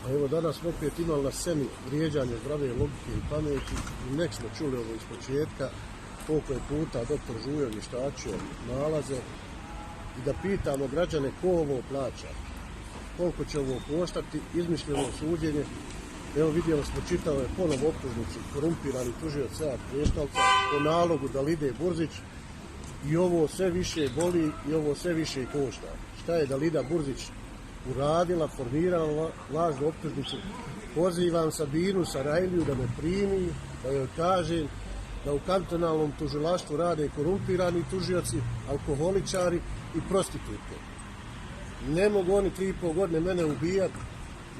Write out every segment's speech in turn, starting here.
A evo danas smo opet imali na sceni vrijeđanje zdrave logike i pameti i nek smo čuli ovo iz početka koliko je puta doktor Žujo vještačio nalaze i da pitamo građane ko ovo plaća, koliko će ovo koštati, izmišljeno suđenje. Evo vidjeli smo, čitao je ponovo optužnicu korumpirani tužioc Sead Plještalca po nalogu Dalide Burzić i ovo sve više boli i ovo sve više košta. Šta je Dalida Burzić uradila, formirala lažnu optužnicu? Pozivam Sabinu Sarajliju da me primi, da joj kažem da u kantonalnom tužilaštvu rade korumpirani tužioci, alkoholičari i prostitutke. Ne mogu oni 3,5 godine mene ubijati,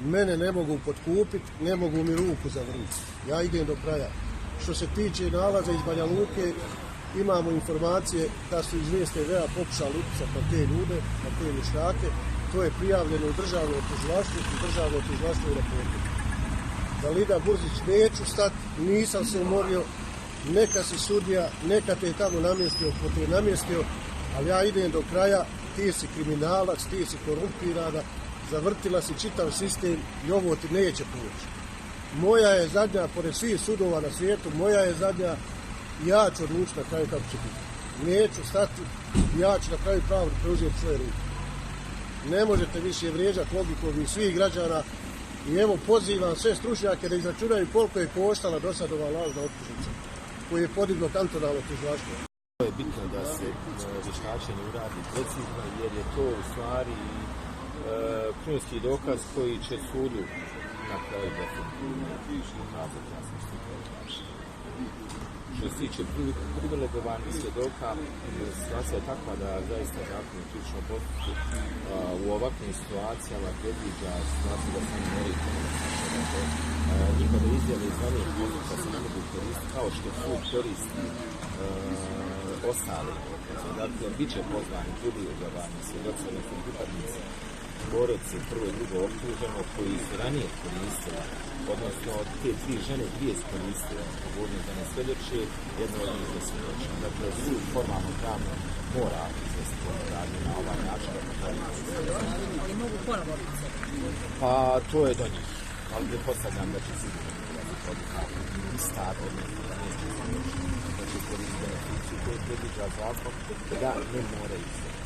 mene ne mogu potkupiti, ne mogu mi ruku zavrnuti. Ja idem do kraja. Što se tiče nalaza iz Banja Luke, imamo informacije da su iz VSTV-a pokušali upisati na te ljude, na te vještake. To je prijavljeno u državnom tužilaštvu i državno tužilaštvo je reportilo. Dalida Burzić, neću stati, nisam se umorio, neka si sudija, neka te tamo namjestio, ko te namjestio, ali ja idem do kraja, ti si kriminalac, ti si korumpirana, zavrtila si čitav sistem i ovo ti neće poći. Moja je zadnja, pored svih sudova na svijetu, moja je zadnja, ja ću odlučiti na kraju kako će biti. Neću stati, ja ću na kraju pravdu preuzeti svoje ruke. Ne možete više vrijeđati logiku ovih svih građana i evo pozivam sve stručnjake da izračunaju koliko je koštala do sad ova lažna optužnica koju je podiglo kantonalno tužilaštvo. To je bitno da se vještačenje uradi precizno jer je to u stvari krunski dokaz koji će sudu na kraju definitivno ukazati jasno što to znači. Što se tiče privilegovanih svjedoka, situacija je takva da zaista zakon u krivičnom postupku u ovakvim situacijama predviđa situaciju da se oni moraju njihove izjave iz ranijeg postupka se ne mogu koristiti kao što sud koristi ostale. Dakle, bit će pozvani privilegovani svjedoci, odnosno pripadnici boraci prvo i drugo optuženog koji su ranije koristili, odnosno te 3 žene 2 su koristile pogodnost da ne svjedoče, jedno od njih je svjedočeno. Dakle, sud formalno pravno mora izvesti ovo radnje na ovaj način. Ali mogu ponovo biti? Pa to je do njih, ali pretpostavljam da će sigurno biti odluka ista, odnosno da neće svjedočiti, da će koristiti beneficiju koju predviđa zakon, da ne mora izvesti.